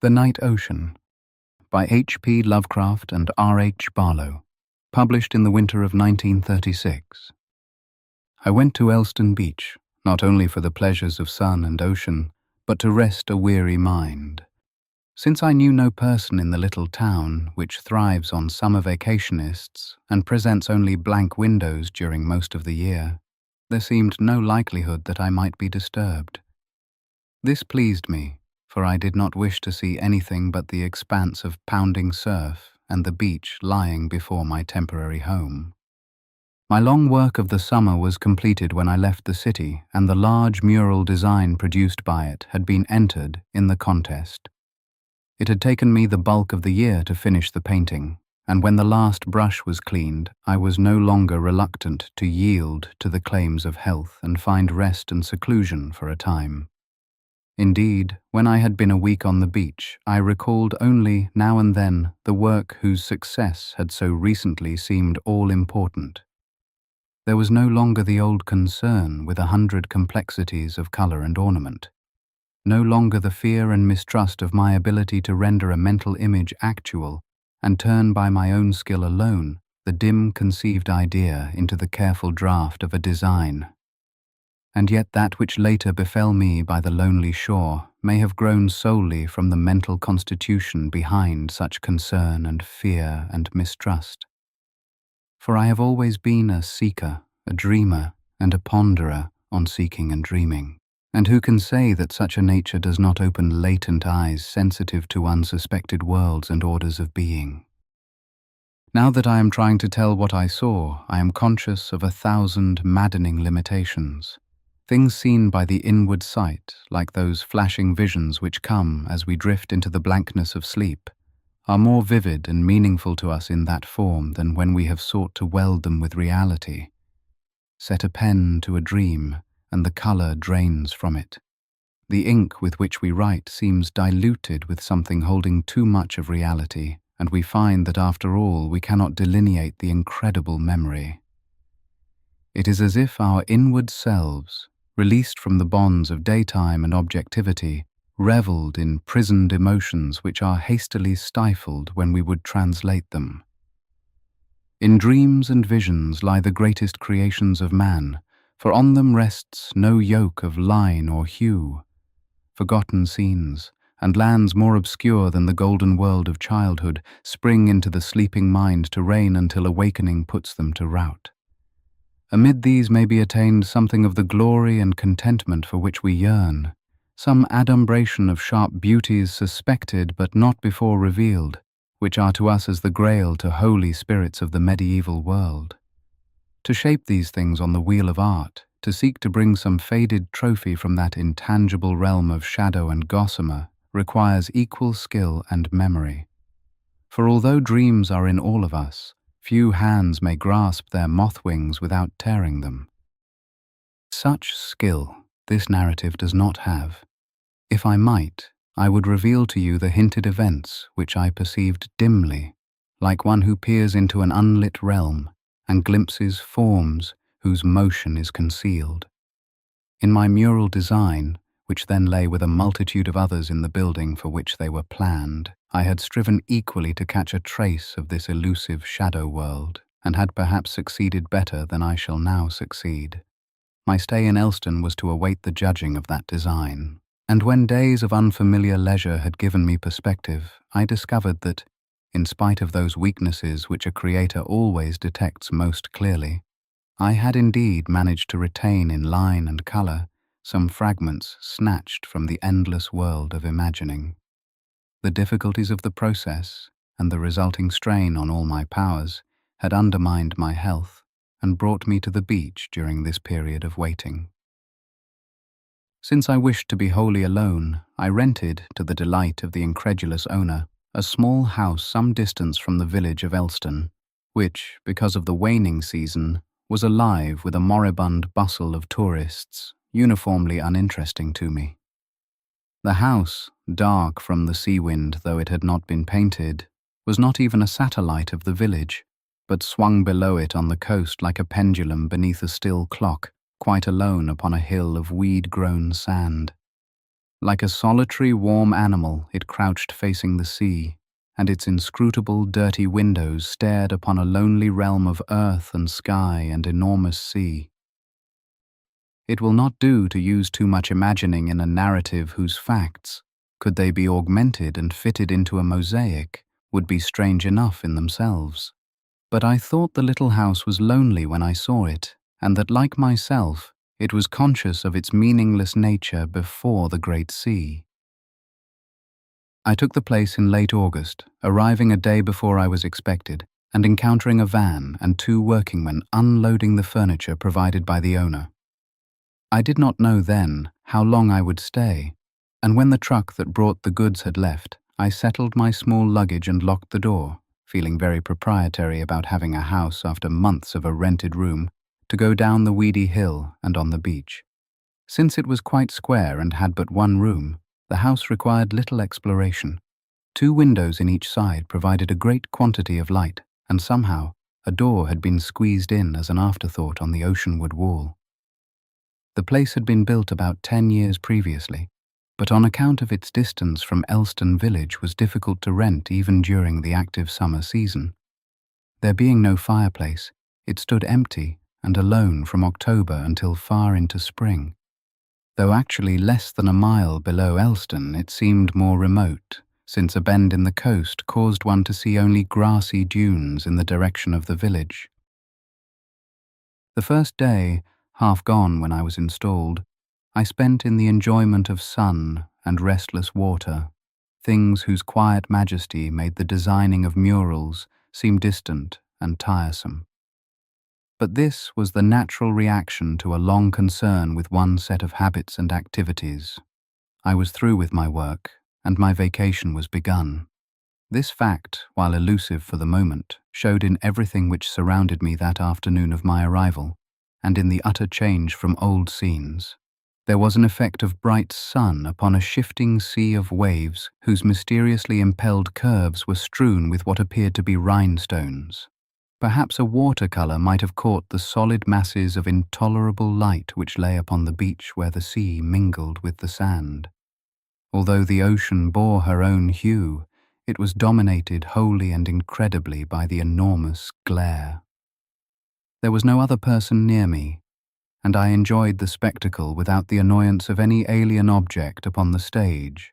The Night Ocean by H.P. Lovecraft and R.H. Barlow, published in the winter of 1936. I went to Elston Beach, not only for the pleasures of sun and ocean, but to rest a weary mind. Since I knew no person in the little town, which thrives on summer vacationists and presents only blank windows during most of the year, there seemed no likelihood that I might be disturbed. This pleased me, for I did not wish to see anything but the expanse of pounding surf and the beach lying before my temporary home. My long work of the summer was completed when I left the city, and the large mural design produced by it had been entered in the contest. It had taken me the bulk of the year to finish the painting, and when the last brush was cleaned, I was no longer reluctant to yield to the claims of health and find rest and seclusion for a time. Indeed, when I had been a week on the beach, I recalled only now and then the work whose success had so recently seemed all-important. There was no longer the old concern with 100 complexities of colour and ornament, no longer the fear and mistrust of my ability to render a mental image actual and turn by my own skill alone the dim conceived idea into the careful draft of a design. And yet that which later befell me by the lonely shore may have grown solely from the mental constitution behind such concern and fear and mistrust. For I have always been a seeker, a dreamer, and a ponderer on seeking and dreaming, and who can say that such a nature does not open latent eyes sensitive to unsuspected worlds and orders of being? Now that I am trying to tell what I saw, I am conscious of 1,000 maddening limitations. Things seen by the inward sight, like those flashing visions which come as we drift into the blankness of sleep, are more vivid and meaningful to us in that form than when we have sought to weld them with reality. Set a pen to a dream, and the colour drains from it. The ink with which we write seems diluted with something holding too much of reality, and we find that after all we cannot delineate the incredible memory. It is as if our inward selves, released from the bonds of daytime and objectivity, revelled in prisoned emotions which are hastily stifled when we would translate them. In dreams and visions lie the greatest creations of man, for on them rests no yoke of line or hue. Forgotten scenes, and lands more obscure than the golden world of childhood, spring into the sleeping mind to reign until awakening puts them to rout. Amid these may be attained something of the glory and contentment for which we yearn, some adumbration of sharp beauties suspected but not before revealed, which are to us as the grail to holy spirits of the medieval world. To shape these things on the wheel of art, to seek to bring some faded trophy from that intangible realm of shadow and gossamer, requires equal skill and memory. For although dreams are in all of us, few hands may grasp their moth wings without tearing them. Such skill this narrative does not have. If I might, I would reveal to you the hinted events which I perceived dimly, like one who peers into an unlit realm and glimpses forms whose motion is concealed. In my mural design, which then lay with a multitude of others in the building for which they were planned, I had striven equally to catch a trace of this elusive shadow world, and had perhaps succeeded better than I shall now succeed. My stay in Elston was to await the judging of that design, and when days of unfamiliar leisure had given me perspective, I discovered that, in spite of those weaknesses which a creator always detects most clearly, I had indeed managed to retain in line and colour some fragments snatched from the endless world of imagining. The difficulties of the process, and the resulting strain on all my powers, had undermined my health and brought me to the beach during this period of waiting. Since I wished to be wholly alone, I rented, to the delight of the incredulous owner, a small house some distance from the village of Elston, which, because of the waning season, was alive with a moribund bustle of tourists, uniformly uninteresting to me. The house, dark from the sea wind though it had not been painted, was not even a satellite of the village, but swung below it on the coast like a pendulum beneath a still clock, quite alone upon a hill of weed-grown sand. Like a solitary, warm animal, it crouched facing the sea, and its inscrutable, dirty windows stared upon a lonely realm of earth and sky and enormous sea. It will not do to use too much imagining in a narrative whose facts, could they be augmented and fitted into a mosaic, would be strange enough in themselves. But I thought the little house was lonely when I saw it, and that, like myself, it was conscious of its meaningless nature before the great sea. I took the place in late August, arriving a day before I was expected, and encountering a van and 2 workingmen unloading the furniture provided by the owner. I did not know then how long I would stay, and when the truck that brought the goods had left, I settled my small luggage and locked the door, feeling very proprietary about having a house after months of a rented room, to go down the weedy hill and on the beach. Since it was quite square and had but 1 room, the house required little exploration. 2 windows in each side provided a great quantity of light, and somehow a door had been squeezed in as an afterthought on the oceanward wall. The place had been built about 10 years previously, but on account of its distance from Elston village was difficult to rent even during the active summer season. There being no fireplace, it stood empty and alone from October until far into spring. Though actually less than a mile below Elston, it seemed more remote, since a bend in the coast caused one to see only grassy dunes in the direction of the village. The first day, half gone when I was installed, I spent in the enjoyment of sun and restless water, things whose quiet majesty made the designing of murals seem distant and tiresome. But this was the natural reaction to a long concern with one set of habits and activities. I was through with my work, and my vacation was begun. This fact, while elusive for the moment, showed in everything which surrounded me that afternoon of my arrival, and in the utter change from old scenes. There was an effect of bright sun upon a shifting sea of waves whose mysteriously impelled curves were strewn with what appeared to be rhinestones. Perhaps a watercolour might have caught the solid masses of intolerable light which lay upon the beach where the sea mingled with the sand. Although the ocean bore her own hue, it was dominated wholly and incredibly by the enormous glare. There was no other person near me, and I enjoyed the spectacle without the annoyance of any alien object upon the stage.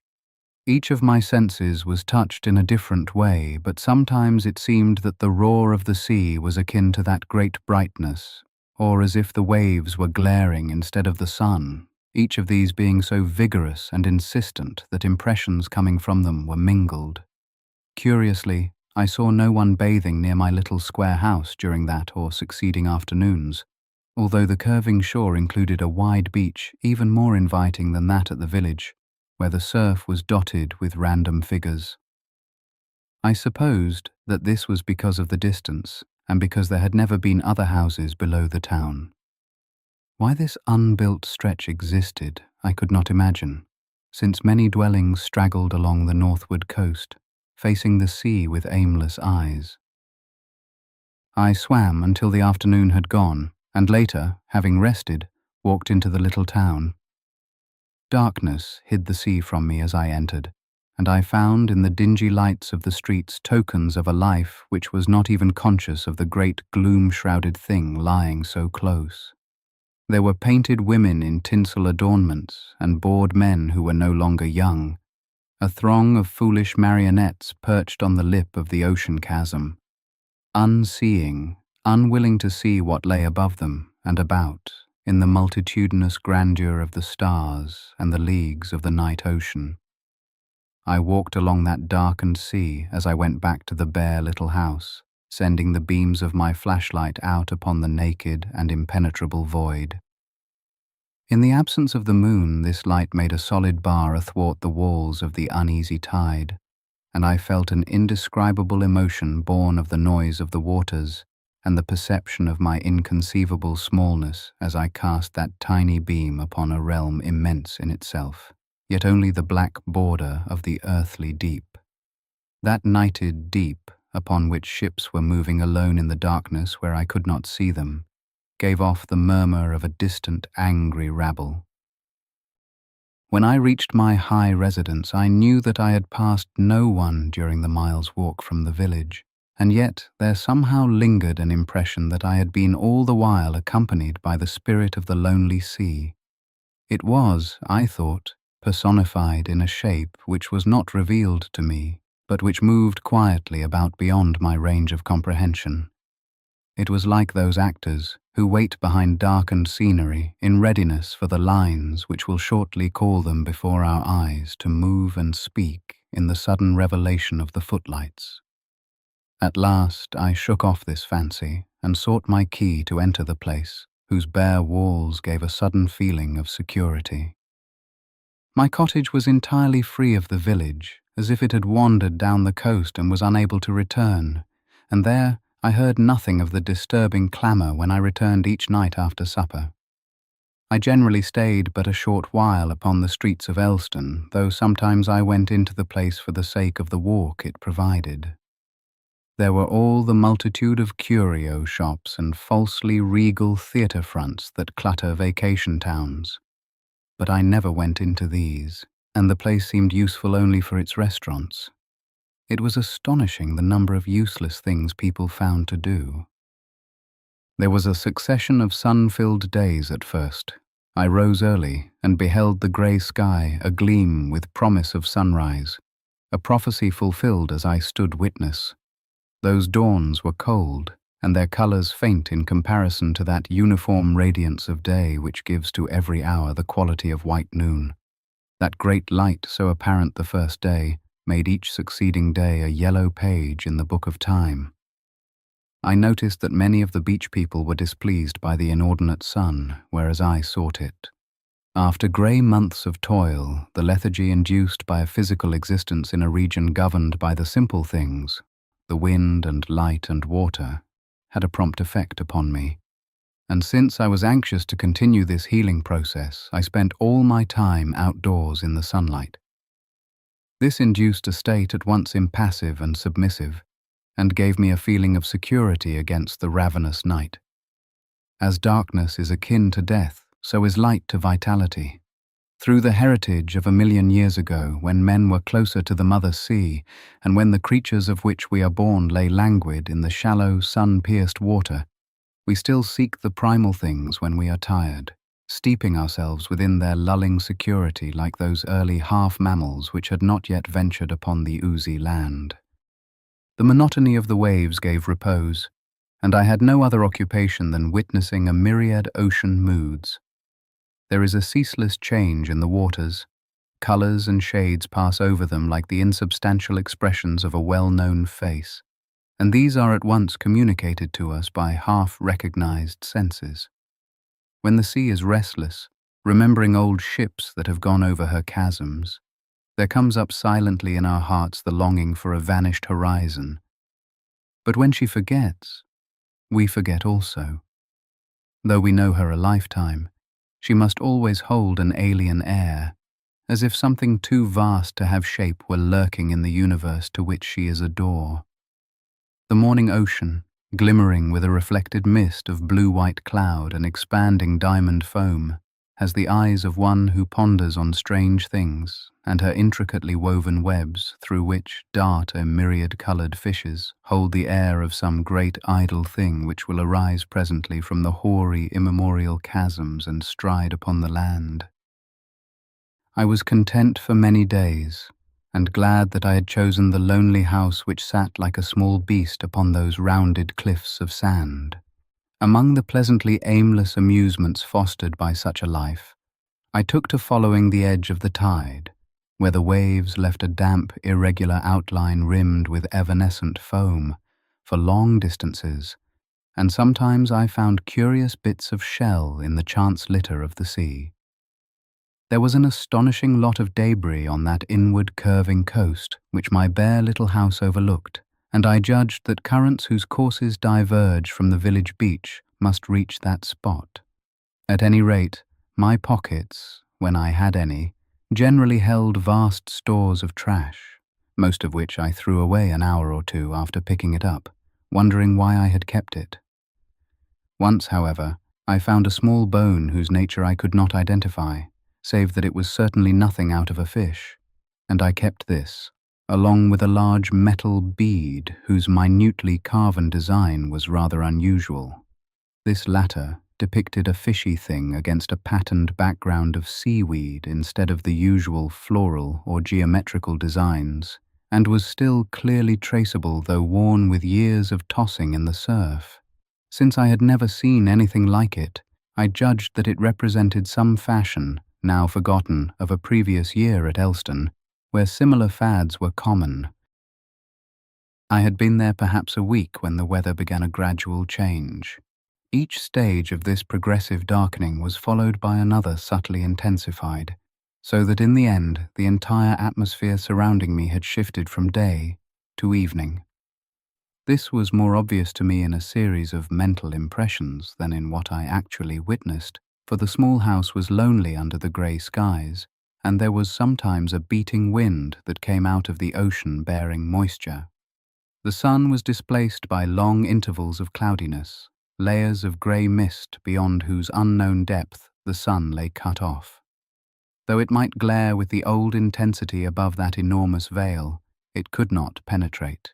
Each of my senses was touched in a different way, but sometimes it seemed that the roar of the sea was akin to that great brightness, or as if the waves were glaring instead of the sun, each of these being so vigorous and insistent that impressions coming from them were mingled. Curiously, I saw no one bathing near my little square house during that or succeeding afternoons, although the curving shore included a wide beach even more inviting than that at the village, where the surf was dotted with random figures. I supposed that this was because of the distance and because there had never been other houses below the town. Why this unbuilt stretch existed, I could not imagine, since many dwellings straggled along the northward coast, facing the sea with aimless eyes. I swam until the afternoon had gone, and later, having rested, walked into the little town. Darkness hid the sea from me as I entered, and I found in the dingy lights of the streets tokens of a life which was not even conscious of the great gloom-shrouded thing lying so close. There were painted women in tinsel adornments and bored men who were no longer young, a throng of foolish marionettes perched on the lip of the ocean chasm, unseeing, unwilling to see what lay above them and about, in the multitudinous grandeur of the stars and the leagues of the night ocean. I walked along that darkened sea as I went back to the bare little house, sending the beams of my flashlight out upon the naked and impenetrable void. In the absence of the moon, this light made a solid bar athwart the walls of the uneasy tide, and I felt an indescribable emotion born of the noise of the waters and the perception of my inconceivable smallness as I cast that tiny beam upon a realm immense in itself, yet only the black border of the earthly deep. That nighted deep, upon which ships were moving alone in the darkness where I could not see them, gave off the murmur of a distant, angry rabble. When I reached my high residence, I knew that I had passed no one during the mile's walk from the village, and yet there somehow lingered an impression that I had been all the while accompanied by the spirit of the lonely sea. It was, I thought, personified in a shape which was not revealed to me, but which moved quietly about beyond my range of comprehension. It was like those actors who wait behind darkened scenery in readiness for the lines which will shortly call them before our eyes to move and speak in the sudden revelation of the footlights. At last I shook off this fancy and sought my key to enter the place, whose bare walls gave a sudden feeling of security. My cottage was entirely free of the village, as if it had wandered down the coast and was unable to return, and there I heard nothing of the disturbing clamour when I returned each night after supper. I generally stayed but a short while upon the streets of Elston, though sometimes I went into the place for the sake of the walk it provided. There were all the multitude of curio shops and falsely regal theatre fronts that clutter vacation towns, but I never went into these, and the place seemed useful only for its restaurants. It was astonishing the number of useless things people found to do. There was a succession of sun-filled days at first. I rose early and beheld the grey sky agleam with promise of sunrise, a prophecy fulfilled as I stood witness. Those dawns were cold, and their colours faint in comparison to that uniform radiance of day which gives to every hour the quality of white noon. That great light, so apparent the first day, made each succeeding day a yellow page in the book of time. I noticed that many of the beach people were displeased by the inordinate sun, whereas I sought it. After grey months of toil, the lethargy induced by a physical existence in a region governed by the simple things, the wind and light and water, had a prompt effect upon me. And since I was anxious to continue this healing process, I spent all my time outdoors in the sunlight. This induced a state at once impassive and submissive, and gave me a feeling of security against the ravenous night. As darkness is akin to death, so is light to vitality. Through the heritage of 1,000,000 years ago, when men were closer to the mother sea, and when the creatures of which we are born lay languid in the shallow, sun-pierced water, we still seek the primal things when we are tired, steeping ourselves within their lulling security like those early half-mammals which had not yet ventured upon the oozy land. The monotony of the waves gave repose, and I had no other occupation than witnessing a myriad ocean moods. There is a ceaseless change in the waters. Colours and shades pass over them like the insubstantial expressions of a well-known face, and these are at once communicated to us by half-recognized senses. When the sea is restless, remembering old ships that have gone over her chasms, there comes up silently in our hearts the longing for a vanished horizon. But when she forgets, we forget also. Though we know her a lifetime, she must always hold an alien air, as if something too vast to have shape were lurking in the universe to which she is a door. The morning ocean, glimmering with a reflected mist of blue-white cloud and expanding diamond foam, has the eyes of one who ponders on strange things, and her intricately woven webs, through which dart a myriad-coloured fishes, hold the air of some great idle thing which will arise presently from the hoary immemorial chasms and stride upon the land. I was content for many days, and glad that I had chosen the lonely house which sat like a small beast upon those rounded cliffs of sand. Among the pleasantly aimless amusements fostered by such a life, I took to following the edge of the tide, where the waves left a damp, irregular outline rimmed with evanescent foam, for long distances, and sometimes I found curious bits of shell in the chance litter of the sea. There was an astonishing lot of debris on that inward curving coast which my bare little house overlooked, and I judged that currents whose courses diverge from the village beach must reach that spot. At any rate, my pockets, when I had any, generally held vast stores of trash, most of which I threw away an hour or two after picking it up, wondering why I had kept it. Once, however, I found a small bone whose nature I could not identify, save that it was certainly nothing out of a fish, and I kept this, along with a large metal bead whose minutely carven design was rather unusual. This latter depicted a fishy thing against a patterned background of seaweed instead of the usual floral or geometrical designs, and was still clearly traceable though worn with years of tossing in the surf. Since I had never seen anything like it, I judged that it represented some fashion, now forgotten, of a previous year at Elston, where similar fads were common. I had been there perhaps a week when the weather began a gradual change. Each stage of this progressive darkening was followed by another subtly intensified, so that in the end the entire atmosphere surrounding me had shifted from day to evening. This was more obvious to me in a series of mental impressions than in what I actually witnessed, for the small house was lonely under the grey skies, and there was sometimes a beating wind that came out of the ocean bearing moisture. The sun was displaced by long intervals of cloudiness, layers of grey mist beyond whose unknown depth the sun lay cut off. Though it might glare with the old intensity above that enormous veil, it could not penetrate.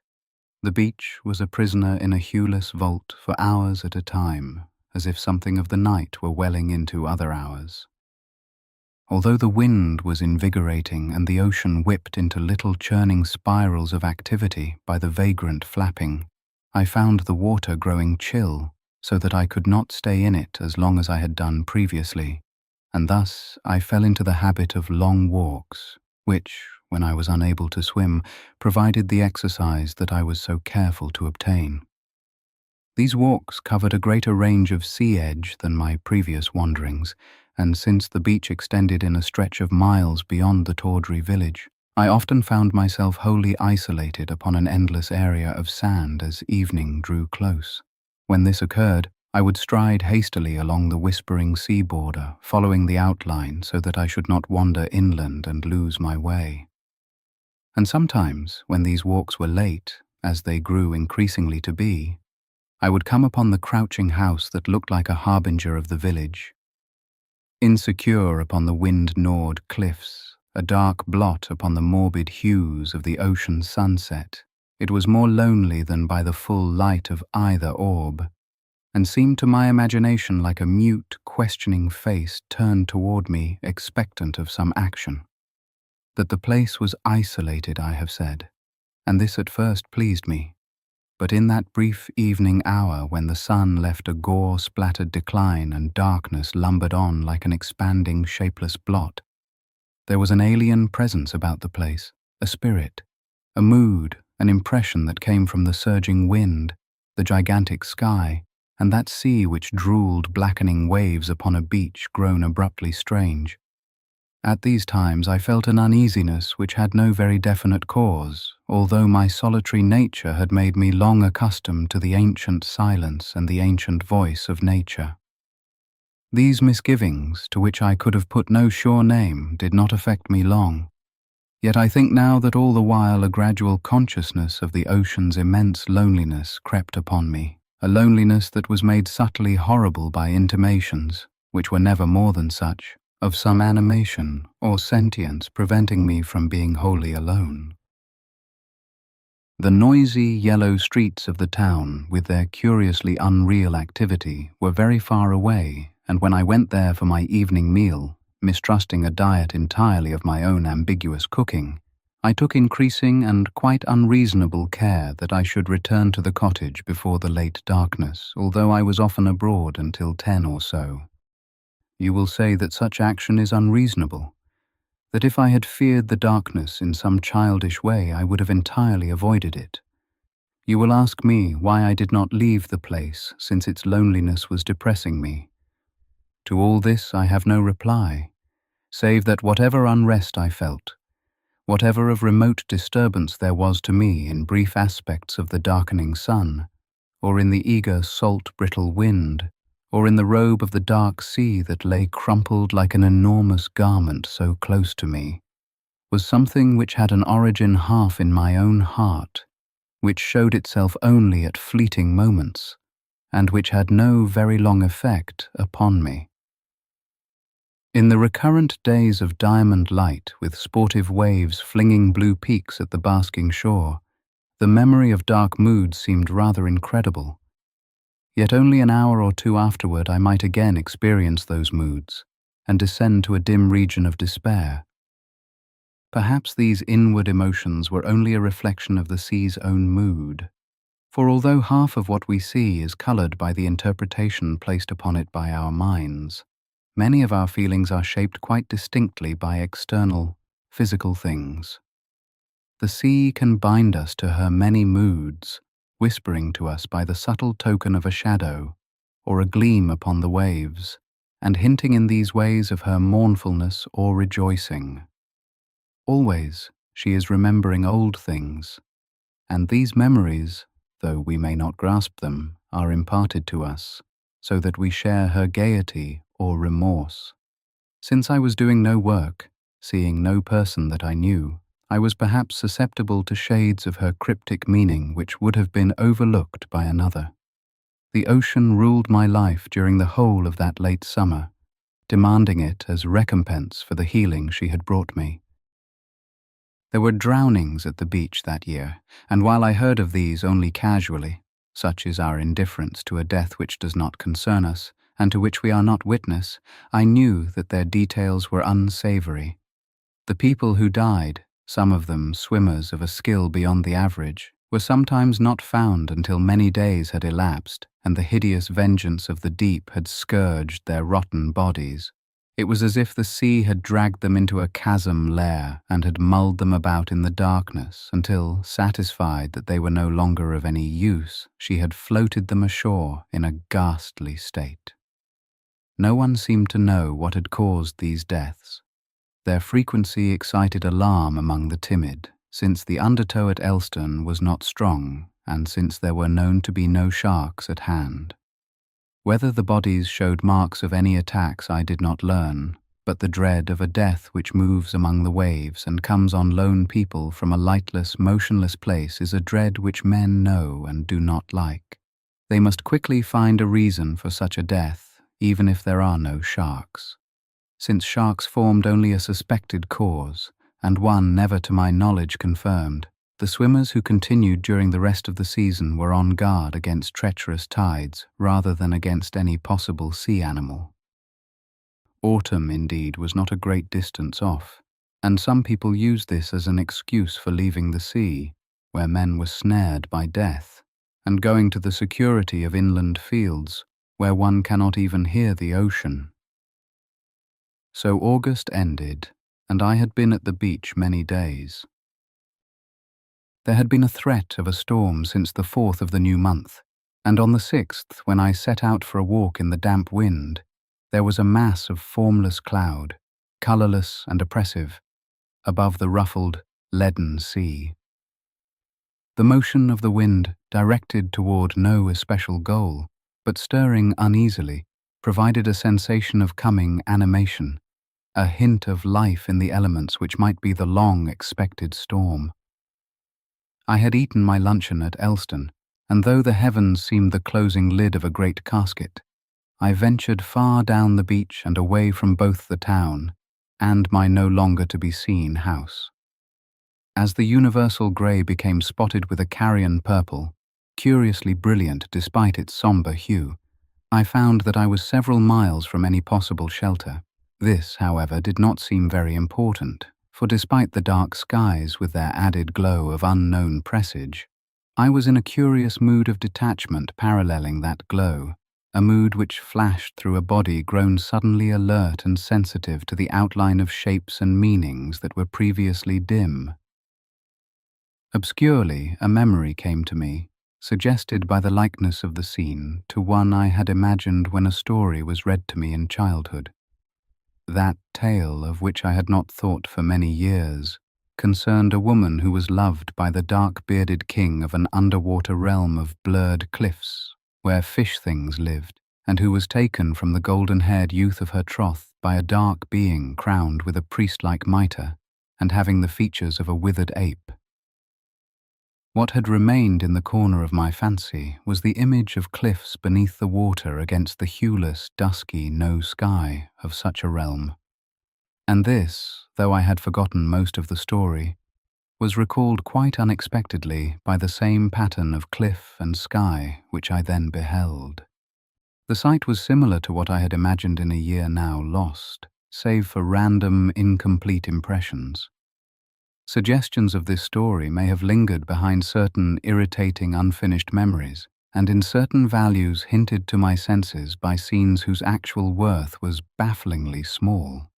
The beach was a prisoner in a hueless vault for hours at a time, as if something of the night were welling into other hours. Although the wind was invigorating and the ocean whipped into little churning spirals of activity by the vagrant flapping, I found the water growing chill, so that I could not stay in it as long as I had done previously, and thus I fell into the habit of long walks, which, when I was unable to swim, provided the exercise that I was so careful to obtain. These walks covered a greater range of sea edge than my previous wanderings, and since the beach extended in a stretch of miles beyond the tawdry village, I often found myself wholly isolated upon an endless area of sand as evening drew close. When this occurred, I would stride hastily along the whispering sea border, following the outline so that I should not wander inland and lose my way. And sometimes, when these walks were late, as they grew increasingly to be, I would come upon the crouching house that looked like a harbinger of the village. Insecure upon the wind-gnawed cliffs, a dark blot upon the morbid hues of the ocean sunset, it was more lonely than by the full light of either orb, and seemed to my imagination like a mute, questioning face turned toward me, expectant of some action. That the place was isolated, I have said, and this at first pleased me. But in that brief evening hour when the sun left a gore-splattered decline and darkness lumbered on like an expanding, shapeless blot, there was an alien presence about the place, a spirit, a mood, an impression that came from the surging wind, the gigantic sky, and that sea which drooled blackening waves upon a beach grown abruptly strange. At these times I felt an uneasiness which had no very definite cause, although my solitary nature had made me long accustomed to the ancient silence and the ancient voice of nature. These misgivings, to which I could have put no sure name, did not affect me long. Yet I think now that all the while a gradual consciousness of the ocean's immense loneliness crept upon me, a loneliness that was made subtly horrible by intimations, which were never more than such, of some animation or sentience preventing me from being wholly alone. The noisy yellow streets of the town, with their curiously unreal activity, were very far away, and when I went there for my evening meal, mistrusting a diet entirely of my own ambiguous cooking, I took increasing and quite unreasonable care that I should return to the cottage before the late darkness, although I was often abroad until 10 or so. You will say that such action is unreasonable, that if I had feared the darkness in some childish way I would have entirely avoided it. You will ask me why I did not leave the place since its loneliness was depressing me. To all this I have no reply, save that whatever unrest I felt, whatever of remote disturbance there was to me in brief aspects of the darkening sun, or in the eager salt-brittle wind, or in the robe of the dark sea that lay crumpled like an enormous garment so close to me, was something which had an origin half in my own heart, which showed itself only at fleeting moments, and which had no very long effect upon me. In the recurrent days of diamond light with sportive waves flinging blue peaks at the basking shore, the memory of dark moods seemed rather incredible. Yet only an hour or two afterward I might again experience those moods and descend to a dim region of despair. Perhaps these inward emotions were only a reflection of the sea's own mood, for although half of what we see is coloured by the interpretation placed upon it by our minds, many of our feelings are shaped quite distinctly by external, physical things. The sea can bind us to her many moods, whispering to us by the subtle token of a shadow or a gleam upon the waves, and hinting in these ways of her mournfulness or rejoicing. Always she is remembering old things, and these memories, though we may not grasp them, are imparted to us, so that we share her gaiety or remorse. Since I was doing no work, seeing no person that I knew, I was perhaps susceptible to shades of her cryptic meaning which would have been overlooked by another. The ocean ruled my life during the whole of that late summer, demanding it as recompense for the healing she had brought me. There were drownings at the beach that year, and while I heard of these only casually, such is our indifference to a death which does not concern us, and to which we are not witness, I knew that their details were unsavoury. The people who died, some of them swimmers of a skill beyond the average, were sometimes not found until many days had elapsed and the hideous vengeance of the deep had scourged their rotten bodies. It was as if the sea had dragged them into a chasm lair and had mulled them about in the darkness until, satisfied that they were no longer of any use, she had floated them ashore in a ghastly state. No one seemed to know what had caused these deaths. Their frequency excited alarm among the timid, since the undertow at Elston was not strong and since there were known to be no sharks at hand. Whether the bodies showed marks of any attacks I did not learn, but the dread of a death which moves among the waves and comes on lone people from a lightless, motionless place is a dread which men know and do not like. They must quickly find a reason for such a death, even if there are no sharks. Since sharks formed only a suspected cause, and one never to my knowledge confirmed, the swimmers who continued during the rest of the season were on guard against treacherous tides rather than against any possible sea animal. Autumn, indeed, was not a great distance off, and some people used this as an excuse for leaving the sea, where men were snared by death, and going to the security of inland fields, where one cannot even hear the ocean. So August ended, and I had been at the beach many days. There had been a threat of a storm since the 4th of the new month, and on the 6th, when I set out for a walk in the damp wind, there was a mass of formless cloud, colourless and oppressive, above the ruffled, leaden sea. The motion of the wind, directed toward no especial goal, but stirring uneasily, provided a sensation of coming animation, a hint of life in the elements which might be the long-expected storm. I had eaten my luncheon at Elston, and though the heavens seemed the closing lid of a great casket, I ventured far down the beach and away from both the town and my no longer to be seen house. As the universal grey became spotted with a carrion purple, curiously brilliant despite its sombre hue, I found that I was several miles from any possible shelter. This, however, did not seem very important, for despite the dark skies with their added glow of unknown presage, I was in a curious mood of detachment paralleling that glow, a mood which flashed through a body grown suddenly alert and sensitive to the outline of shapes and meanings that were previously dim. Obscurely, a memory came to me, suggested by the likeness of the scene to one I had imagined when a story was read to me in childhood. That tale, of which I had not thought for many years, concerned a woman who was loved by the dark-bearded king of an underwater realm of blurred cliffs, where fish things lived, and who was taken from the golden-haired youth of her troth by a dark being crowned with a priest-like mitre, and having the features of a withered ape. What had remained in the corner of my fancy was the image of cliffs beneath the water against the hueless, dusky no sky of such a realm. And this, though I had forgotten most of the story, was recalled quite unexpectedly by the same pattern of cliff and sky which I then beheld. The sight was similar to what I had imagined in a year now lost, save for random, incomplete impressions. Suggestions of this story may have lingered behind certain irritating, unfinished memories, and in certain values hinted to my senses by scenes whose actual worth was bafflingly small.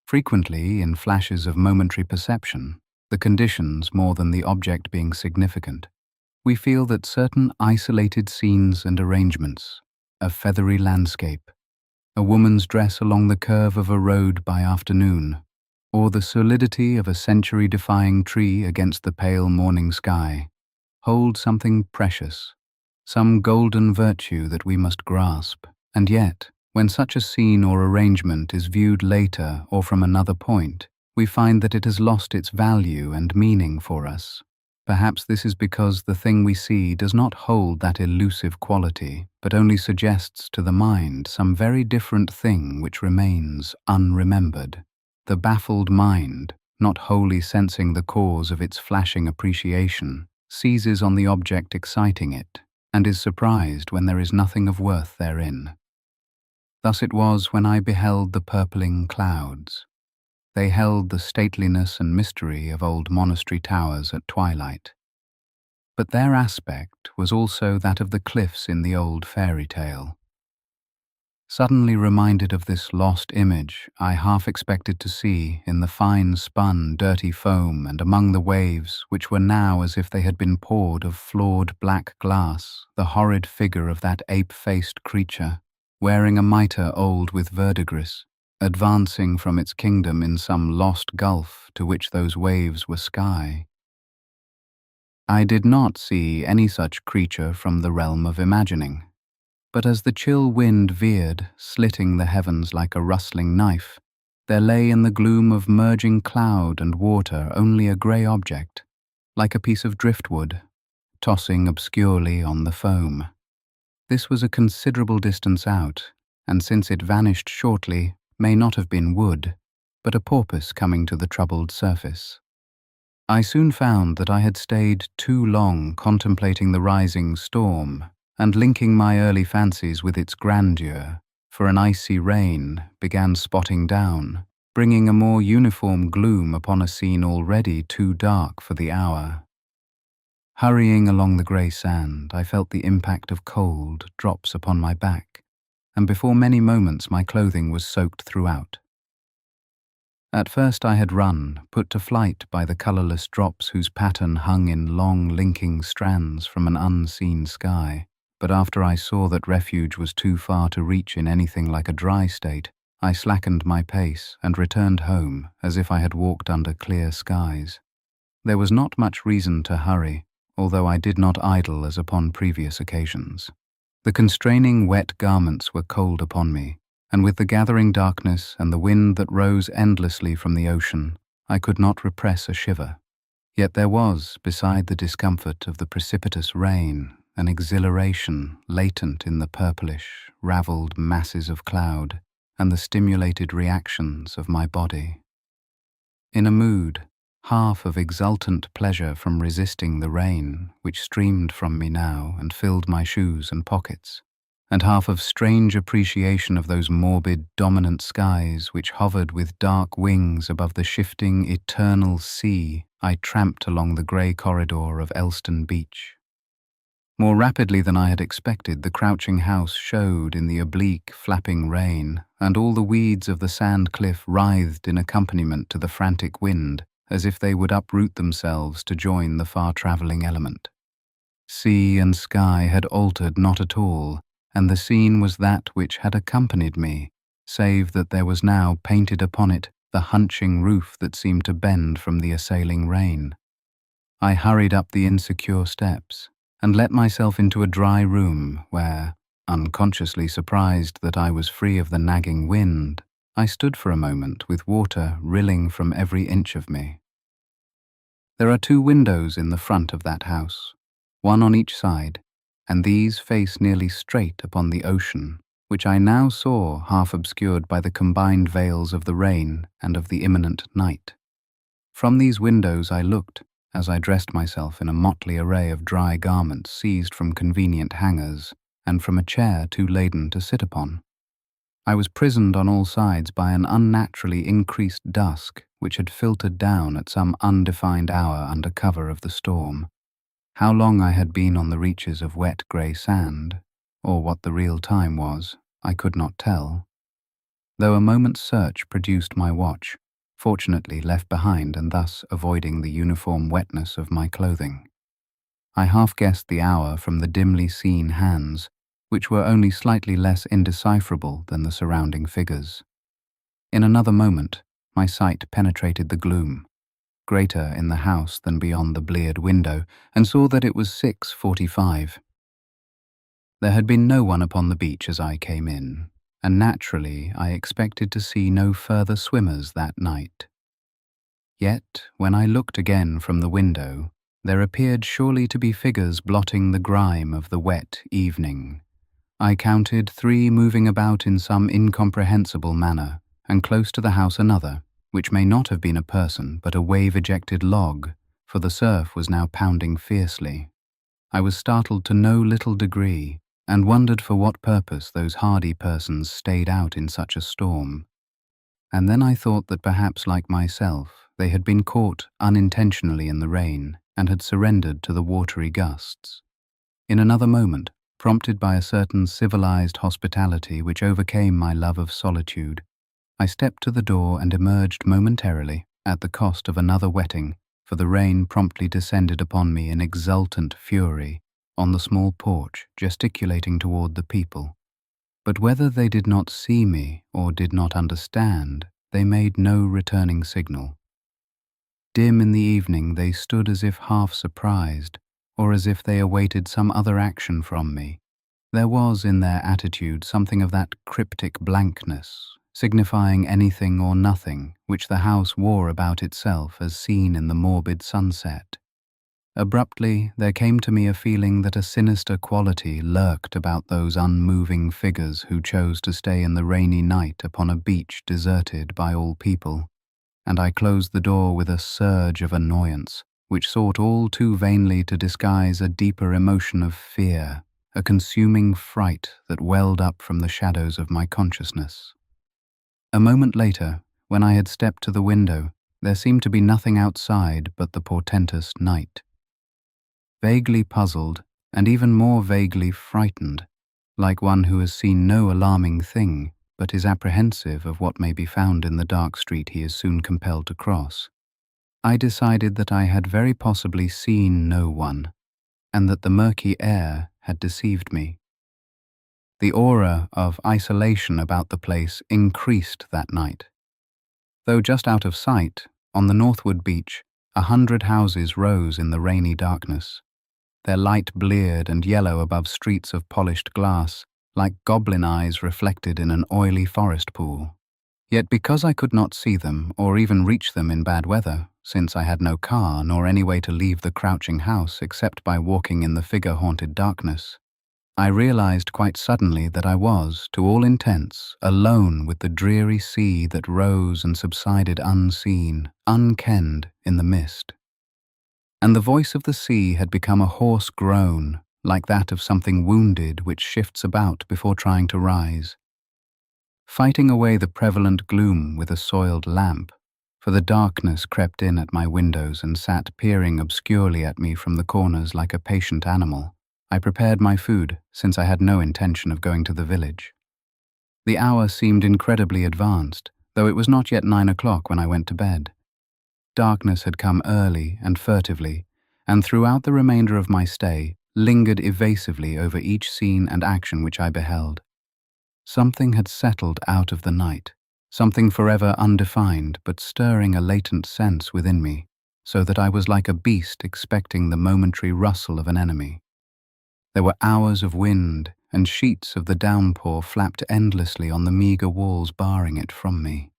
Frequently, in flashes of momentary perception, the conditions more than the object being significant, we feel that certain isolated scenes and arrangements, a feathery landscape, a woman's dress along the curve of a road by afternoon, or the solidity of a century-defying tree against the pale morning sky, hold something precious, some golden virtue that we must grasp. And yet, when such a scene or arrangement is viewed later or from another point, we find that it has lost its value and meaning for us. Perhaps this is because the thing we see does not hold that elusive quality, but only suggests to the mind some very different thing which remains unremembered. The baffled mind, not wholly sensing the cause of its flashing appreciation, seizes on the object exciting it, and is surprised when there is nothing of worth therein. Thus it was when I beheld the purpling clouds. They held the stateliness and mystery of old monastery towers at twilight. But their aspect was also that of the cliffs in the old fairy tale. Suddenly reminded of this lost image, I half expected to see, in the fine spun, dirty foam and among the waves, which were now as if they had been poured of flawed black glass, the horrid figure of that ape-faced creature, wearing a mitre old with verdigris, advancing from its kingdom in some lost gulf to which those waves were sky. I did not see any such creature from the realm of imagining, but as the chill wind veered, slitting the heavens like a rustling knife, there lay in the gloom of merging cloud and water only a grey object, like a piece of driftwood, tossing obscurely on the foam. This was a considerable distance out, and since it vanished shortly, may not have been wood, but a porpoise coming to the troubled surface. I soon found that I had stayed too long contemplating the rising storm and linking my early fancies with its grandeur, for an icy rain began spotting down, bringing a more uniform gloom upon a scene already too dark for the hour. Hurrying along the grey sand, I felt the impact of cold drops upon my back, and before many moments my clothing was soaked throughout. At first I had run, put to flight by the colourless drops whose pattern hung in long linking strands from an unseen sky, but after I saw that refuge was too far to reach in anything like a dry state, I slackened my pace and returned home as if I had walked under clear skies. There was not much reason to hurry, although I did not idle as upon previous occasions. The constraining wet garments were cold upon me, and with the gathering darkness and the wind that rose endlessly from the ocean, I could not repress a shiver. Yet there was, beside the discomfort of the precipitous rain, an exhilaration latent in the purplish, ravelled masses of cloud and the stimulated reactions of my body. In a mood, half of exultant pleasure from resisting the rain, which streamed from me now and filled my shoes and pockets, and half of strange appreciation of those morbid, dominant skies which hovered with dark wings above the shifting, eternal sea, I tramped along the grey corridor of Elston Beach. More rapidly than I had expected, the crouching house showed in the oblique, flapping rain, and all the weeds of the sand cliff writhed in accompaniment to the frantic wind, as if they would uproot themselves to join the far-travelling element. Sea and sky had altered not at all, and the scene was that which had accompanied me, save that there was now painted upon it the hunching roof that seemed to bend from the assailing rain. I hurried up the insecure steps, and let myself into a dry room where, unconsciously surprised that I was free of the nagging wind, I stood for a moment with water rilling from every inch of me. There are 2 windows in the front of that house, one on each side, and these face nearly straight upon the ocean, which I now saw half obscured by the combined veils of the rain and of the imminent night. From these windows I looked, as I dressed myself in a motley array of dry garments seized from convenient hangers, and from a chair too laden to sit upon. I was prisoned on all sides by an unnaturally increased dusk which had filtered down at some undefined hour under cover of the storm. How long I had been on the reaches of wet grey sand, or what the real time was, I could not tell, though a moment's search produced my watch, fortunately left behind and thus avoiding the uniform wetness of my clothing. I half guessed the hour from the dimly seen hands, which were only slightly less indecipherable than the surrounding figures. In another moment, my sight penetrated the gloom, greater in the house than beyond the bleared window, and saw that it was 6:45. There had been no one upon the beach as I came in, and naturally I expected to see no further swimmers that night. Yet, when I looked again from the window, there appeared surely to be figures blotting the grime of the wet evening. I counted 3 moving about in some incomprehensible manner, and close to the house another, which may not have been a person but a wave-ejected log, for the surf was now pounding fiercely. I was startled to no little degree, and wondered for what purpose those hardy persons stayed out in such a storm. And then I thought that perhaps, like myself, they had been caught unintentionally in the rain, and had surrendered to the watery gusts. In another moment, prompted by a certain civilized hospitality which overcame my love of solitude, I stepped to the door and emerged momentarily, at the cost of another wetting, for the rain promptly descended upon me in exultant fury, on the small porch, gesticulating toward the people. But whether they did not see me or did not understand, they made no returning signal. Dim in the evening, they stood as if half surprised, or as if they awaited some other action from me. There was in their attitude something of that cryptic blankness, signifying anything or nothing, which the house wore about itself as seen in the morbid sunset. Abruptly, there came to me a feeling that a sinister quality lurked about those unmoving figures who chose to stay in the rainy night upon a beach deserted by all people, and I closed the door with a surge of annoyance, which sought all too vainly to disguise a deeper emotion of fear, a consuming fright that welled up from the shadows of my consciousness. A moment later, when I had stepped to the window, there seemed to be nothing outside but the portentous night. Vaguely puzzled, and even more vaguely frightened, like one who has seen no alarming thing, but is apprehensive of what may be found in the dark street he is soon compelled to cross, I decided that I had very possibly seen no one, and that the murky air had deceived me. The aura of isolation about the place increased that night. Though just out of sight, on the northward beach, 100 houses rose in the rainy darkness, their light bleared and yellow above streets of polished glass, like goblin eyes reflected in an oily forest pool. Yet because I could not see them or even reach them in bad weather, since I had no car nor any way to leave the crouching house except by walking in the figure-haunted darkness, I realized quite suddenly that I was, to all intents, alone with the dreary sea that rose and subsided unseen, unkenned in the mist. And the voice of the sea had become a hoarse groan, like that of something wounded which shifts about before trying to rise. Fighting away the prevalent gloom with a soiled lamp, for the darkness crept in at my windows and sat peering obscurely at me from the corners like a patient animal, I prepared my food, since I had no intention of going to the village. The hour seemed incredibly advanced, though it was not yet 9 o'clock when I went to bed. Darkness had come early and furtively, and throughout the remainder of my stay lingered evasively over each scene and action which I beheld. Something had settled out of the night, something forever undefined but stirring a latent sense within me, so that I was like a beast expecting the momentary rustle of an enemy. There were hours of wind, and sheets of the downpour flapped endlessly on the meagre walls barring it from me.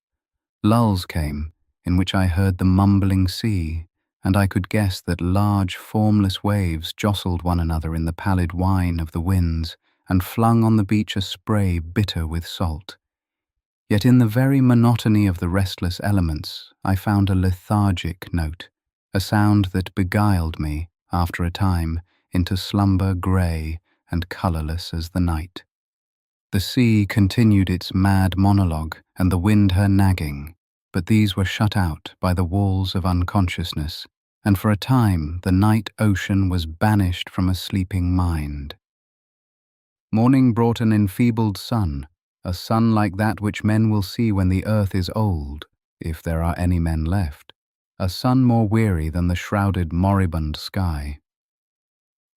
Lulls came, in which I heard the mumbling sea, and I could guess that large, formless waves jostled one another in the pallid whine of the winds, and flung on the beach a spray bitter with salt. Yet in the very monotony of the restless elements, I found a lethargic note, a sound that beguiled me, after a time, into slumber grey and colourless as the night. The sea continued its mad monologue, and the wind her nagging, but these were shut out by the walls of unconsciousness, and for a time the night ocean was banished from a sleeping mind. Morning brought an enfeebled sun, a sun like that which men will see when the earth is old, if there are any men left, a sun more weary than the shrouded moribund sky.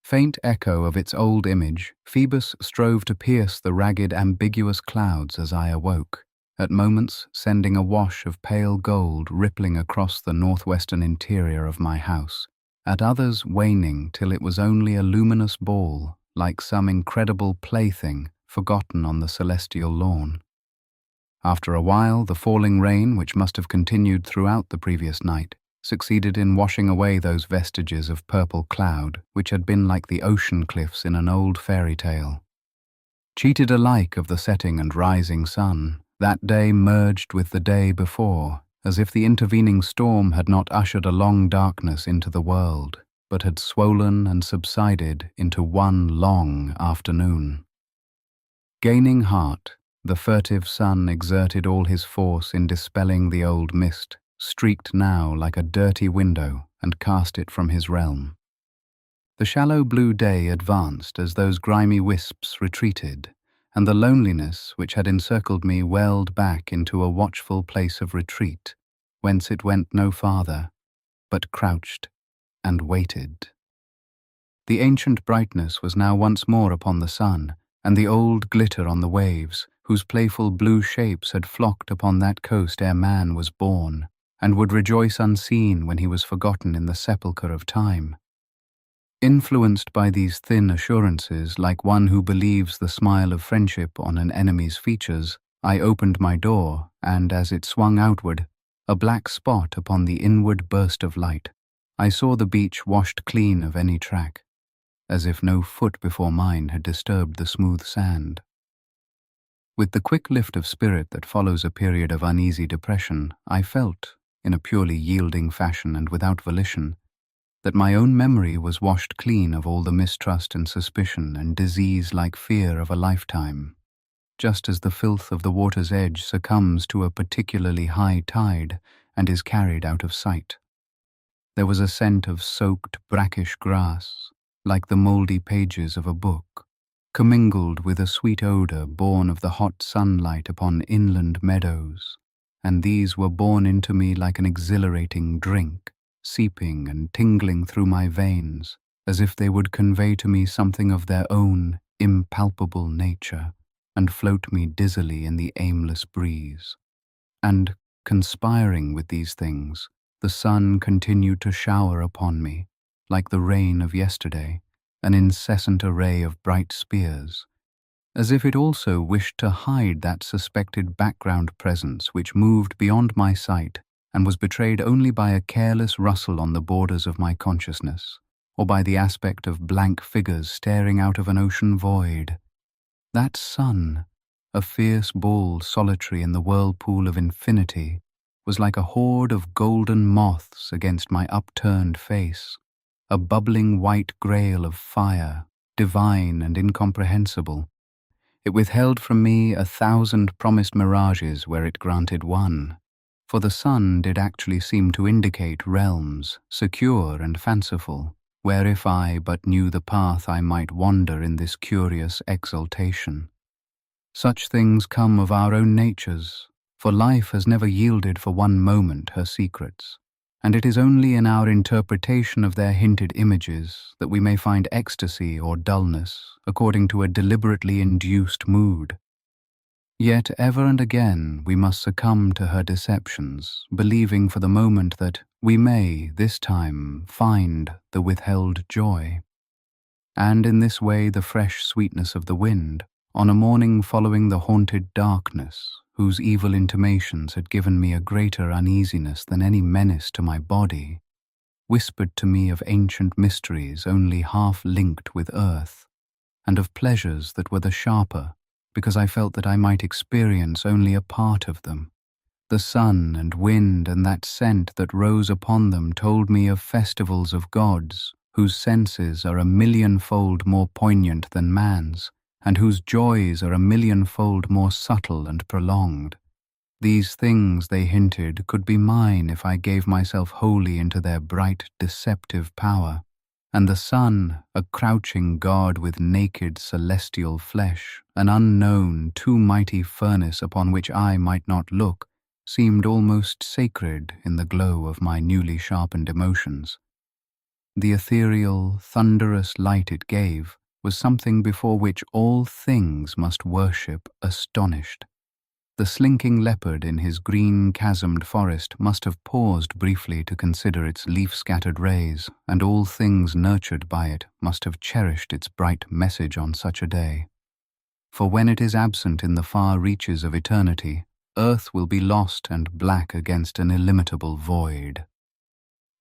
Faint echo of its old image, Phoebus strove to pierce the ragged ambiguous clouds as I awoke, at moments sending a wash of pale gold rippling across the northwestern interior of my house, at others waning till it was only a luminous ball, like some incredible plaything forgotten on the celestial lawn. After a while, the falling rain, which must have continued throughout the previous night, succeeded in washing away those vestiges of purple cloud which had been like the ocean cliffs in an old fairy tale. Cheated alike of the setting and rising sun, that day merged with the day before, as if the intervening storm had not ushered a long darkness into the world, but had swollen and subsided into one long afternoon. Gaining heart, the furtive sun exerted all his force in dispelling the old mist, streaked now like a dirty window, and cast it from his realm. The shallow blue day advanced as those grimy wisps retreated, and the loneliness which had encircled me welled back into a watchful place of retreat, whence it went no farther, but crouched and waited. The ancient brightness was now once more upon the sun, and the old glitter on the waves, whose playful blue shapes had flocked upon that coast ere man was born, and would rejoice unseen when he was forgotten in the sepulchre of time. Influenced by these thin assurances, like one who believes the smile of friendship on an enemy's features, I opened my door, and as it swung outward, a black spot upon the inward burst of light, I saw the beach washed clean of any track, as if no foot before mine had disturbed the smooth sand. With the quick lift of spirit that follows a period of uneasy depression, I felt, in a purely yielding fashion and without volition, that my own memory was washed clean of all the mistrust and suspicion and disease-like fear of a lifetime, just as the filth of the water's edge succumbs to a particularly high tide and is carried out of sight. There was a scent of soaked, brackish grass, like the mouldy pages of a book, commingled with a sweet odour born of the hot sunlight upon inland meadows, and these were borne into me like an exhilarating drink, seeping and tingling through my veins, as if they would convey to me something of their own impalpable nature, and float me dizzily in the aimless breeze. And, conspiring with these things, the sun continued to shower upon me, like the rain of yesterday, an incessant array of bright spears, as if it also wished to hide that suspected background presence which moved beyond my sight and was betrayed only by a careless rustle on the borders of my consciousness, or by the aspect of blank figures staring out of an ocean void. That sun, a fierce ball solitary in the whirlpool of infinity, was like a horde of golden moths against my upturned face, a bubbling white grail of fire, divine and incomprehensible. It withheld from me 1,000 promised mirages where it granted one, for the sun did actually seem to indicate realms, secure and fanciful, where if I but knew the path I might wander in this curious exaltation. Such things come of our own natures, for life has never yielded for one moment her secrets, and it is only in our interpretation of their hinted images that we may find ecstasy or dullness according to a deliberately induced mood. Yet ever and again we must succumb to her deceptions, believing for the moment that we may, this time, find the withheld joy. And in this way the fresh sweetness of the wind, on a morning following the haunted darkness, whose evil intimations had given me a greater uneasiness than any menace to my body, whispered to me of ancient mysteries only half linked with earth, and of pleasures that were the sharper, because I felt that I might experience only a part of them. The sun and wind and that scent that rose upon them told me of festivals of gods, whose senses are a millionfold more poignant than man's, and whose joys are a millionfold more subtle and prolonged. These things, they hinted, could be mine if I gave myself wholly into their bright, deceptive power. And the sun, a crouching god with naked celestial flesh, an unknown, too mighty furnace upon which I might not look, seemed almost sacred in the glow of my newly sharpened emotions. The ethereal, thunderous light it gave was something before which all things must worship astonished. The slinking leopard in his green chasmed forest must have paused briefly to consider its leaf-scattered rays, and all things nurtured by it must have cherished its bright message on such a day. For when it is absent in the far reaches of eternity, earth will be lost and black against an illimitable void.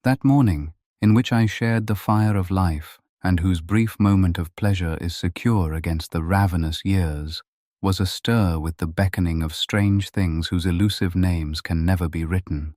That morning, in which I shared the fire of life, and whose brief moment of pleasure is secure against the ravenous years, was astir with the beckoning of strange things whose elusive names can never be written.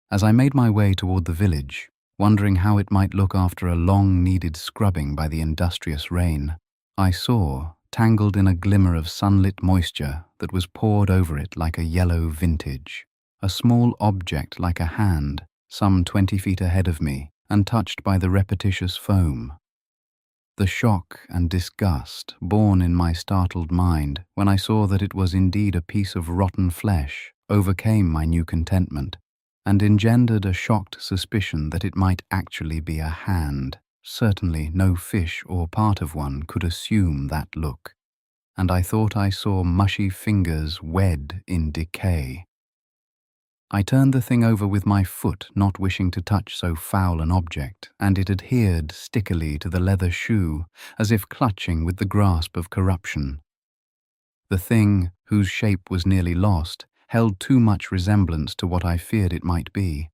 As I made my way toward the village, wondering how it might look after a long-needed scrubbing by the industrious rain, I saw, tangled in a glimmer of sunlit moisture that was poured over it like a yellow vintage, a small object like a hand, some 20 feet ahead of me, and touched by the repetitious foam. The shock and disgust born in my startled mind when I saw that it was indeed a piece of rotten flesh overcame my new contentment, and engendered a shocked suspicion that it might actually be a hand. Certainly no fish or part of one could assume that look, and I thought I saw mushy fingers wed in decay. I turned the thing over with my foot, not wishing to touch so foul an object, and it adhered stickily to the leather shoe, as if clutching with the grasp of corruption. The thing, whose shape was nearly lost, held too much resemblance to what I feared it might be,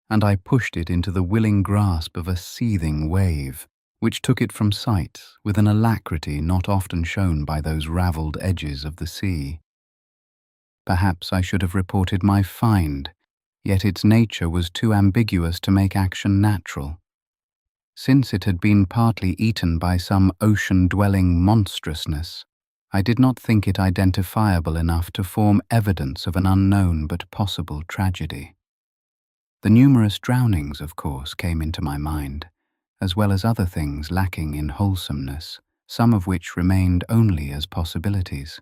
and I pushed it into the willing grasp of a seething wave, which took it from sight with an alacrity not often shown by those ravelled edges of the sea. Perhaps I should have reported my find, yet its nature was too ambiguous to make action natural. Since it had been partly eaten by some ocean-dwelling monstrousness, I did not think it identifiable enough to form evidence of an unknown but possible tragedy. The numerous drownings, of course, came into my mind, as well as other things lacking in wholesomeness, some of which remained only as possibilities.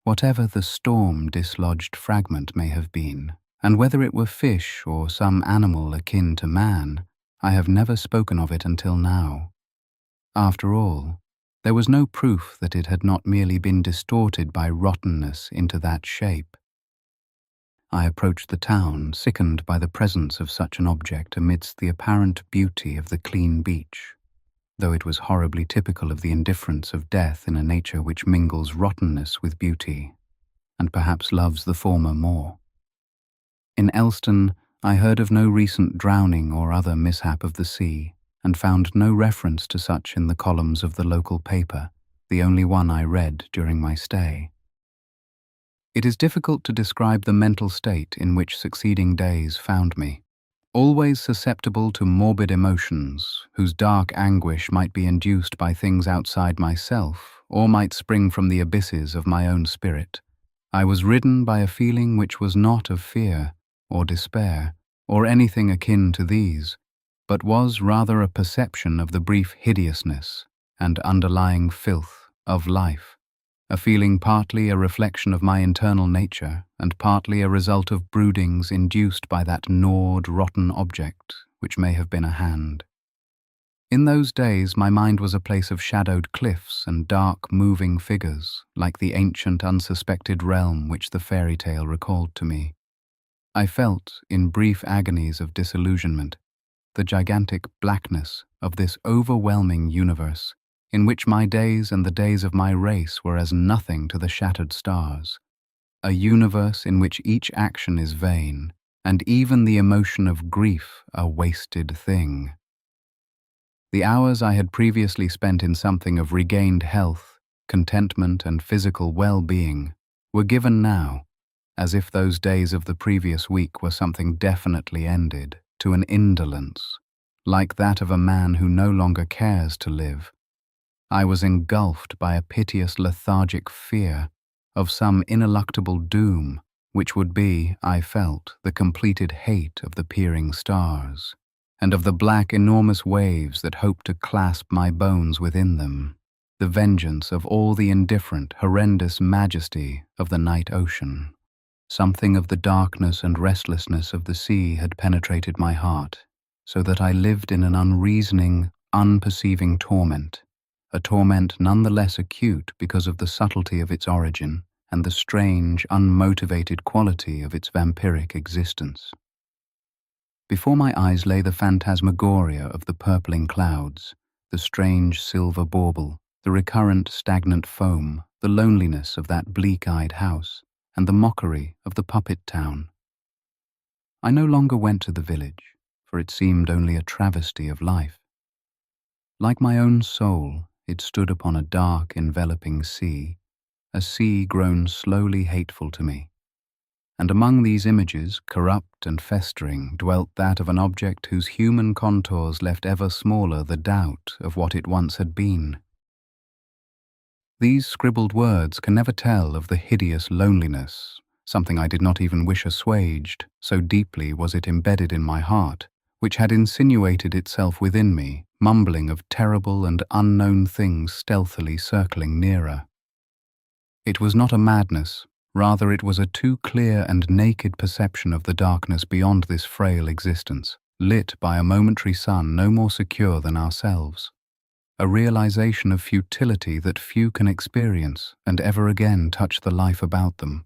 Whatever the storm-dislodged fragment may have been, and whether it were fish or some animal akin to man, I have never spoken of it until now. After all, there was no proof that it had not merely been distorted by rottenness into that shape. I approached the town, sickened by the presence of such an object amidst the apparent beauty of the clean beach, though it was horribly typical of the indifference of death in a nature which mingles rottenness with beauty, and perhaps loves the former more. In Elston, I heard of no recent drowning or other mishap of the sea, and found no reference to such in the columns of the local paper, the only one I read during my stay. It is difficult to describe the mental state in which succeeding days found me. Always susceptible to morbid emotions, whose dark anguish might be induced by things outside myself, or might spring from the abysses of my own spirit, I was ridden by a feeling which was not of fear, or despair, or anything akin to these, but was rather a perception of the brief hideousness and underlying filth of life, a feeling partly a reflection of my internal nature and partly a result of broodings induced by that gnawed, rotten object which may have been a hand. In those days my mind was a place of shadowed cliffs and dark, moving figures, like the ancient, unsuspected realm which the fairy tale recalled to me. I felt, in brief agonies of disillusionment, the gigantic blackness of this overwhelming universe, in which my days and the days of my race were as nothing to the shattered stars, a universe in which each action is vain, and even the emotion of grief a wasted thing. The hours I had previously spent in something of regained health, contentment, and physical well-being were given now, as if those days of the previous week were something definitely ended, to an indolence, like that of a man who no longer cares to live. I was engulfed by a piteous lethargic fear of some ineluctable doom, which would be, I felt, the completed hate of the peering stars, and of the black enormous waves that hoped to clasp my bones within them, the vengeance of all the indifferent, horrendous majesty of the night ocean. Something of the darkness and restlessness of the sea had penetrated my heart, so that I lived in an unreasoning, unperceiving torment, a torment none the less acute because of the subtlety of its origin and the strange, unmotivated quality of its vampiric existence. Before my eyes lay the phantasmagoria of the purpling clouds, the strange silver bauble, the recurrent stagnant foam, the loneliness of that bleak-eyed house, and the mockery of the puppet town. I no longer went to the village, for it seemed only a travesty of life. Like my own soul, it stood upon a dark, enveloping sea, a sea grown slowly hateful to me. And among these images, corrupt and festering, dwelt that of an object whose human contours left ever smaller the doubt of what it once had been. These scribbled words can never tell of the hideous loneliness, something I did not even wish assuaged, so deeply was it embedded in my heart, which had insinuated itself within me, mumbling of terrible and unknown things stealthily circling nearer. It was not a madness, rather it was a too clear and naked perception of the darkness beyond this frail existence, lit by a momentary sun no more secure than ourselves. A realization of futility that few can experience and ever again touch the life about them.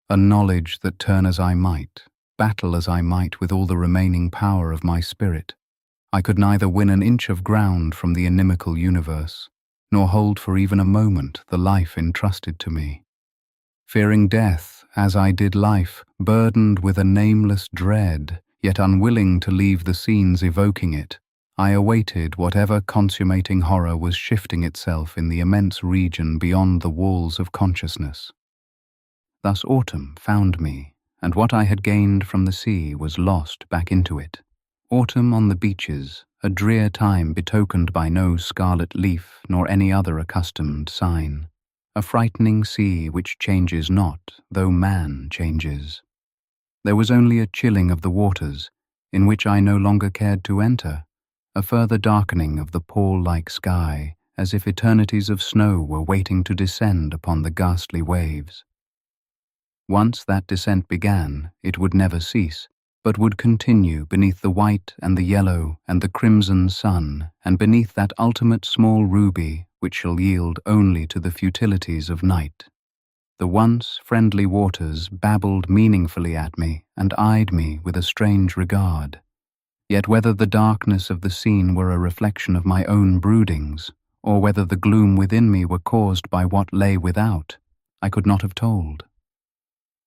A knowledge that turn as I might, battle as I might with all the remaining power of my spirit, I could neither win an inch of ground from the inimical universe, nor hold for even a moment the life entrusted to me. Fearing death, as I did life, burdened with a nameless dread, yet unwilling to leave the scenes evoking it, I awaited whatever consummating horror was shifting itself in the immense region beyond the walls of consciousness. Thus autumn found me, and what I had gained from the sea was lost back into it. Autumn on the beaches, a drear time betokened by no scarlet leaf nor any other accustomed sign. A frightening sea which changes not, though man changes. There was only a chilling of the waters, in which I no longer cared to enter, a further darkening of the pall-like sky, as if eternities of snow were waiting to descend upon the ghastly waves. Once that descent began, it would never cease, but would continue beneath the white and the yellow and the crimson sun, and beneath that ultimate small ruby which shall yield only to the futilities of night. The once friendly waters babbled meaningfully at me and eyed me with a strange regard. Yet whether the darkness of the scene were a reflection of my own broodings, or whether the gloom within me were caused by what lay without, I could not have told.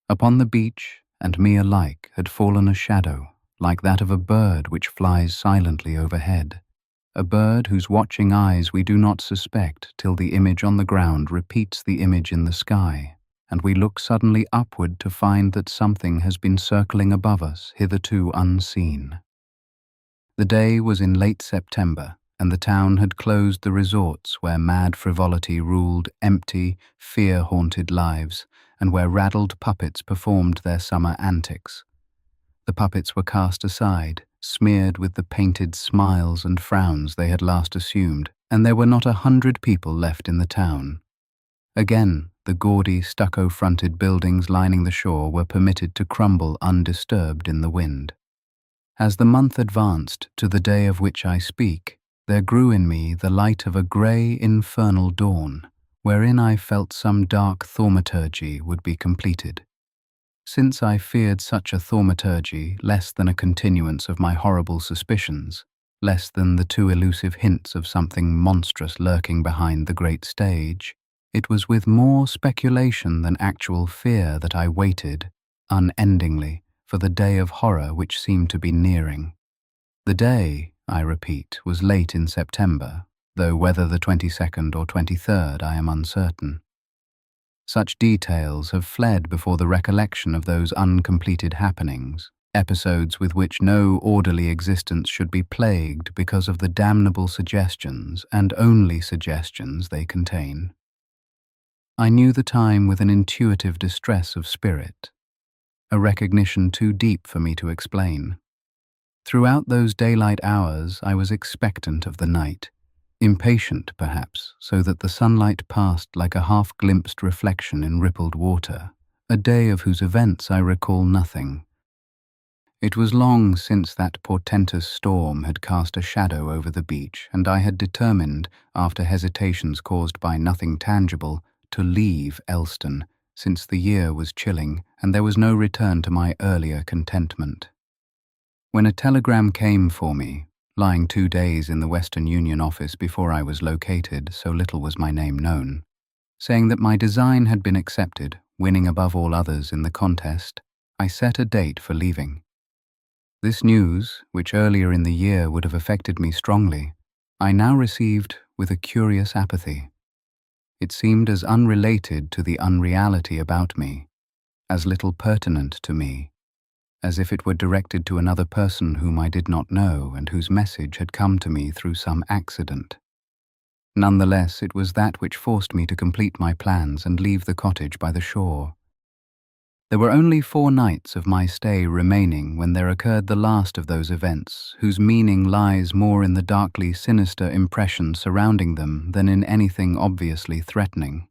Upon the beach and me alike had fallen a shadow, like that of a bird which flies silently overhead, a bird whose watching eyes we do not suspect till the image on the ground repeats the image in the sky, and we look suddenly upward to find that something has been circling above us hitherto unseen. The day was in late September, and the town had closed the resorts where mad frivolity ruled empty, fear-haunted lives, and where raddled puppets performed their summer antics. The puppets were cast aside, smeared with the painted smiles and frowns they had last assumed, and there were not 100 people left in the town. Again, the gaudy, stucco-fronted buildings lining the shore were permitted to crumble undisturbed in the wind. As the month advanced to the day of which I speak, there grew in me the light of a grey, infernal dawn, wherein I felt some dark thaumaturgy would be completed. Since I feared such a thaumaturgy less than a continuance of my horrible suspicions, less than the too elusive hints of something monstrous lurking behind the great stage, it was with more speculation than actual fear that I waited, unendingly, for the day of horror which seemed to be nearing. The day, I repeat, was late in September, though whether the 22nd or 23rd I am uncertain. Such details have fled before the recollection of those uncompleted happenings, episodes with which no orderly existence should be plagued because of the damnable suggestions and only suggestions they contain. I knew the time with an intuitive distress of spirit, a recognition too deep for me to explain. Throughout those daylight hours I was expectant of the night, impatient perhaps, so that the sunlight passed like a half-glimpsed reflection in rippled water, a day of whose events I recall nothing. It was long since that portentous storm had cast a shadow over the beach, and I had determined, after hesitations caused by nothing tangible, to leave Elston, since the year was chilling and there was no return to my earlier contentment. When a telegram came for me, lying 2 days in the Western Union office before I was located, so little was my name known, saying that my design had been accepted, winning above all others in the contest, I set a date for leaving. This news, which earlier in the year would have affected me strongly, I now received with a curious apathy. It seemed as unrelated to the unreality about me, as little pertinent to me, as if it were directed to another person whom I did not know and whose message had come to me through some accident. Nonetheless, it was that which forced me to complete my plans and leave the cottage by the shore. There were only 4 nights of my stay remaining when there occurred the last of those events, whose meaning lies more in the darkly sinister impression surrounding them than in anything obviously threatening.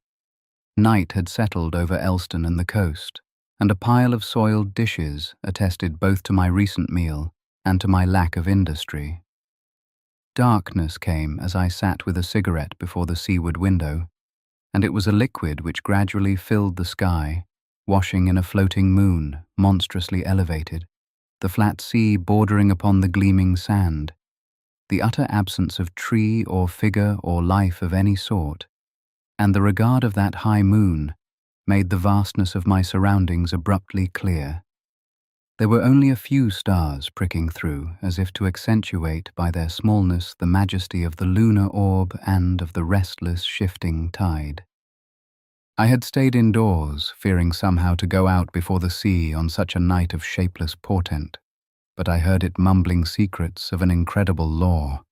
Night had settled over Elston and the coast, and a pile of soiled dishes attested both to my recent meal and to my lack of industry. Darkness came as I sat with a cigarette before the seaward window, and it was a liquid which gradually filled the sky, washing in a floating moon, monstrously elevated, the flat sea bordering upon the gleaming sand, the utter absence of tree or figure or life of any sort, and the regard of that high moon made the vastness of my surroundings abruptly clear. There were only a few stars pricking through, as if to accentuate by their smallness the majesty of the lunar orb and of the restless, shifting tide. I had stayed indoors, fearing somehow to go out before the sea on such a night of shapeless portent, but I heard it mumbling secrets of an incredible law.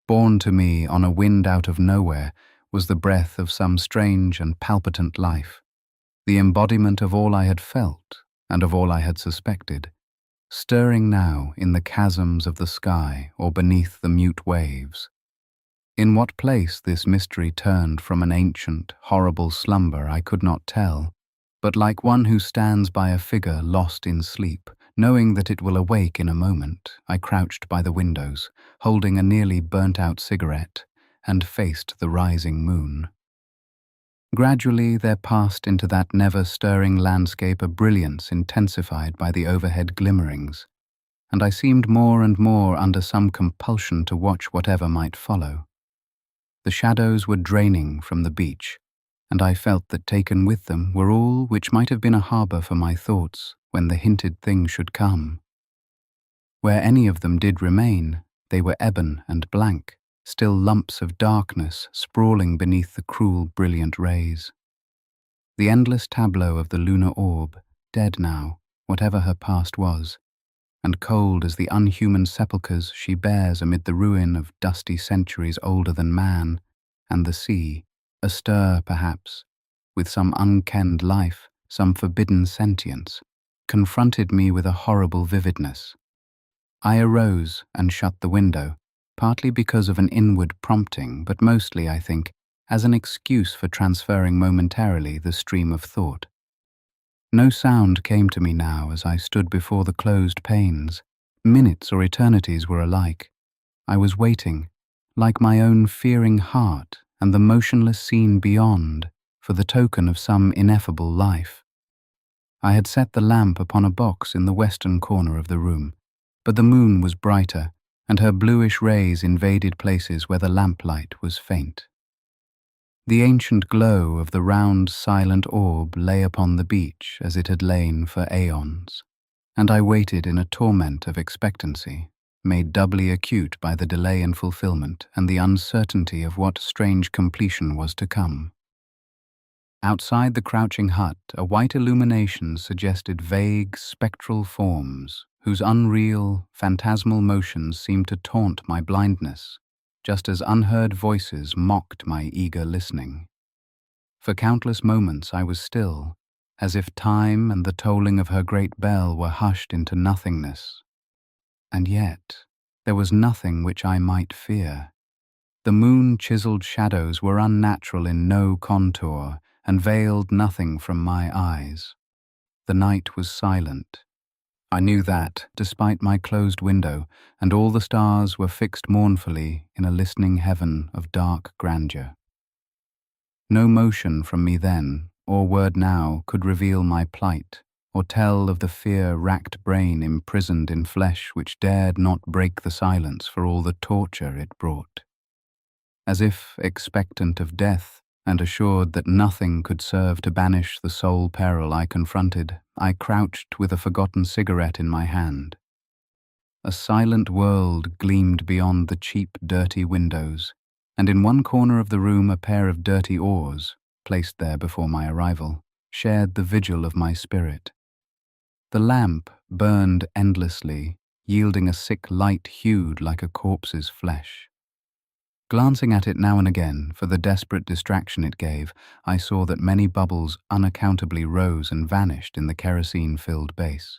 Born to me on a wind out of nowhere was the breath of some strange and palpitant life, the embodiment of all I had felt and of all I had suspected, stirring now in the chasms of the sky or beneath the mute waves. In what place this mystery turned from an ancient, horrible slumber I could not tell, but like one who stands by a figure lost in sleep, knowing that it will awake in a moment, I crouched by the windows, holding a nearly burnt-out cigarette, and faced the rising moon. Gradually there passed into that never-stirring landscape a brilliance intensified by the overhead glimmerings, and I seemed more and more under some compulsion to watch whatever might follow. The shadows were draining from the beach, and I felt that taken with them were all which might have been a harbour for my thoughts when the hinted thing should come. Where any of them did remain, they were ebon and blank, still lumps of darkness sprawling beneath the cruel, brilliant rays. The endless tableau of the lunar orb, dead now, whatever her past was, and cold as the unhuman sepulchres she bears amid the ruin of dusty centuries older than man, and the sea, astir perhaps, with some unkenned life, some forbidden sentience, confronted me with a horrible vividness. I arose and shut the window, partly because of an inward prompting, but mostly, I think, as an excuse for transferring momentarily the stream of thought. No sound came to me now as I stood before the closed panes. Minutes or eternities were alike. I was waiting, like my own fearing heart and the motionless scene beyond, for the token of some ineffable life. I had set the lamp upon a box in the western corner of the room, but the moon was brighter, and her bluish rays invaded places where the lamplight was faint. The ancient glow of the round, silent orb lay upon the beach as it had lain for aeons, and I waited in a torment of expectancy. made doubly acute by the delay in fulfillment and the uncertainty of what strange completion was to come. Outside the crouching hut, a white illumination suggested vague, spectral forms, whose unreal, phantasmal motions seemed to taunt my blindness, just as unheard voices mocked my eager listening. For countless moments I was still, as if time and the tolling of her great bell were hushed into nothingness. And yet, there was nothing which I might fear. The moon-chiseled shadows were unnatural in no contour, and veiled nothing from my eyes. The night was silent. I knew that, despite my closed window, and all the stars were fixed mournfully in a listening heaven of dark grandeur. No motion from me then, or word now, could reveal my plight, or tell of the fear-racked brain imprisoned in flesh which dared not break the silence for all the torture it brought. As if expectant of death, and assured that nothing could serve to banish the sole peril I confronted, I crouched with a forgotten cigarette in my hand. A silent world gleamed beyond the cheap, dirty windows, and in one corner of the room a pair of dirty oars, placed there before my arrival, shared the vigil of my spirit. The lamp burned endlessly, yielding a sick light hued like a corpse's flesh. Glancing at it now and again, for the desperate distraction it gave, I saw that many bubbles unaccountably rose and vanished in the kerosene-filled base.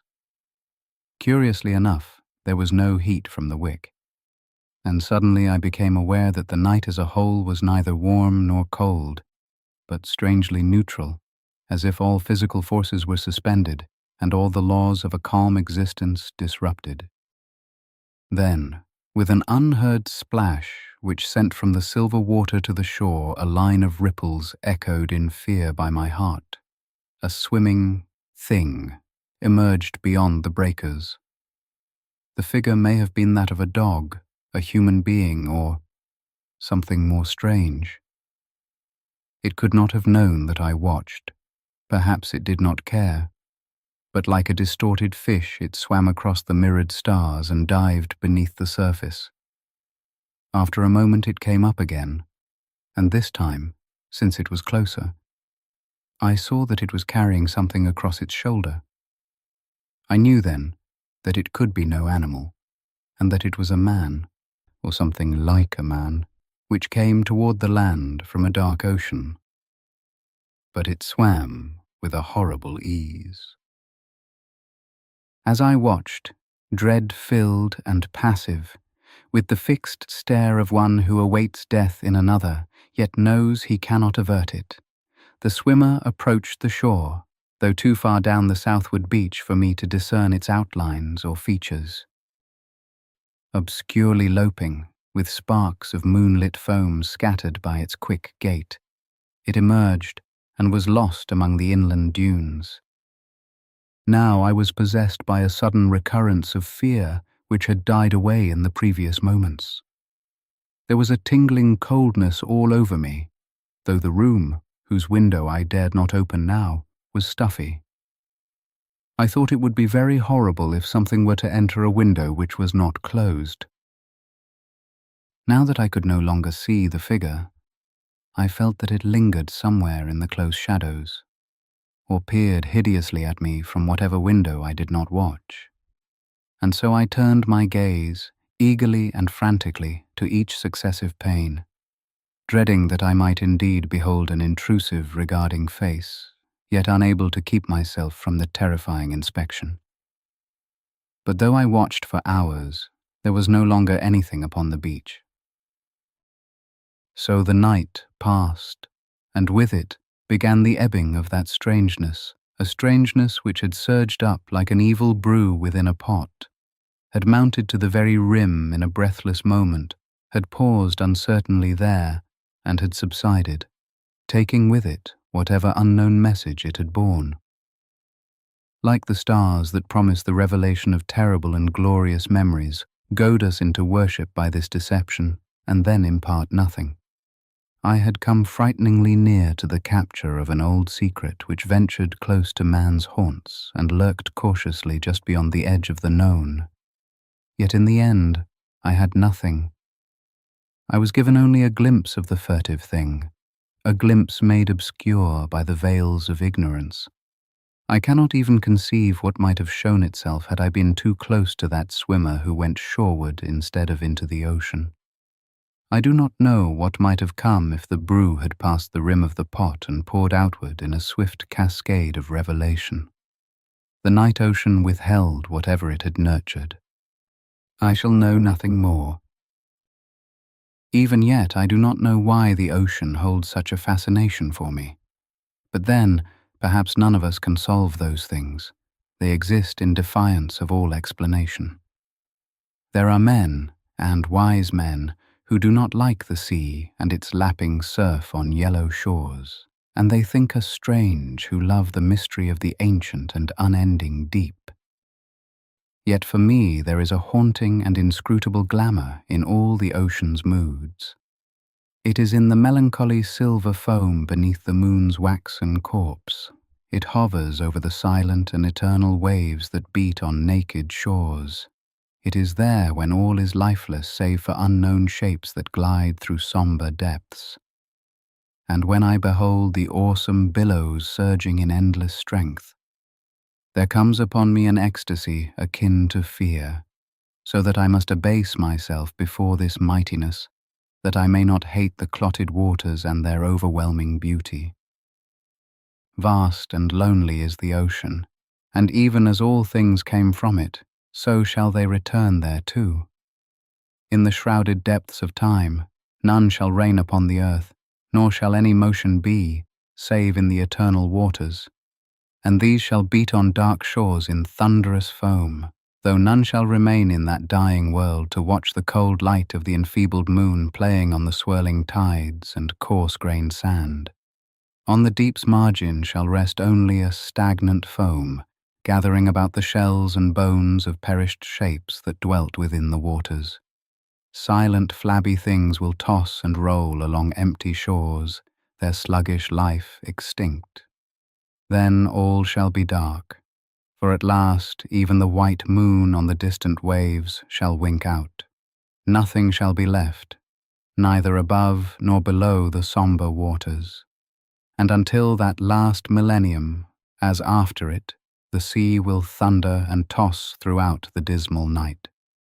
Curiously enough, there was no heat from the wick, and suddenly I became aware that the night as a whole was neither warm nor cold, but strangely neutral, as if all physical forces were suspended and all the laws of a calm existence disrupted. Then, with an unheard splash which sent from the silver water to the shore a line of ripples echoed in fear by my heart, a swimming thing emerged beyond the breakers. The figure may have been that of a dog, a human being, or something more strange. It could not have known that I watched. Perhaps it did not care. But like a distorted fish, it swam across the mirrored stars and dived beneath the surface. After a moment it came up again, and this time, since it was closer, I saw that it was carrying something across its shoulder. I knew then that it could be no animal, and that it was a man, or something like a man, which came toward the land from a dark ocean. But it swam with a horrible ease. As I watched, dread-filled and passive, with the fixed stare of one who awaits death in another, yet knows he cannot avert it, the swimmer approached the shore, though too far down the southward beach for me to discern its outlines or features. Obscurely loping, with sparks of moonlit foam scattered by its quick gait, it emerged and was lost among the inland dunes. Now I was possessed by a sudden recurrence of fear which had died away in the previous moments. There was a tingling coldness all over me, though the room, whose window I dared not open now, was stuffy. I thought it would be very horrible if something were to enter a window which was not closed. Now that I could no longer see the figure, I felt that it lingered somewhere in the close shadows, or peered hideously at me from whatever window I did not watch. And so I turned my gaze, eagerly and frantically, to each successive pane, dreading that I might indeed behold an intrusive, regarding face, yet unable to keep myself from the terrifying inspection. But though I watched for hours, there was no longer anything upon the beach. So the night passed, and with it began the ebbing of that strangeness, a strangeness which had surged up like an evil brew within a pot, had mounted to the very rim in a breathless moment, had paused uncertainly there, and had subsided, taking with it whatever unknown message it had borne. Like the stars that promise the revelation of terrible and glorious memories, goad us into worship by this deception, and then impart nothing, I had come frighteningly near to the capture of an old secret which ventured close to man's haunts and lurked cautiously just beyond the edge of the known. Yet in the end, I had nothing. I was given only a glimpse of the furtive thing, a glimpse made obscure by the veils of ignorance. I cannot even conceive what might have shown itself had I been too close to that swimmer who went shoreward instead of into the ocean. I do not know what might have come if the brew had passed the rim of the pot and poured outward in a swift cascade of revelation. The night ocean withheld whatever it had nurtured. I shall know nothing more. Even yet, I do not know why the ocean holds such a fascination for me. But then, perhaps none of us can solve those things. They exist in defiance of all explanation. There are men, and wise men, who do not like the sea and its lapping surf on yellow shores, and they think us strange who love the mystery of the ancient and unending deep. Yet for me there is a haunting and inscrutable glamour in all the ocean's moods. It is in the melancholy silver foam beneath the moon's waxen corpse. It hovers over the silent and eternal waves that beat on naked shores. It is there when all is lifeless save for unknown shapes that glide through sombre depths. And when I behold the awesome billows surging in endless strength, there comes upon me an ecstasy akin to fear, so that I must abase myself before this mightiness, that I may not hate the clotted waters and their overwhelming beauty. Vast and lonely is the ocean, and even as all things came from it, so shall they return there too. In the shrouded depths of time, none shall reign upon the earth, nor shall any motion be, save in the eternal waters. And these shall beat on dark shores in thunderous foam, though none shall remain in that dying world to watch the cold light of the enfeebled moon playing on the swirling tides and coarse-grained sand. On the deep's margin shall rest only a stagnant foam, gathering about the shells and bones of perished shapes that dwelt within the waters. Silent, flabby things will toss and roll along empty shores, their sluggish life extinct. Then all shall be dark, for at last even the white moon on the distant waves shall wink out. Nothing shall be left, neither above nor below the sombre waters. And until that last millennium, as after it, the sea will thunder and toss throughout the dismal night.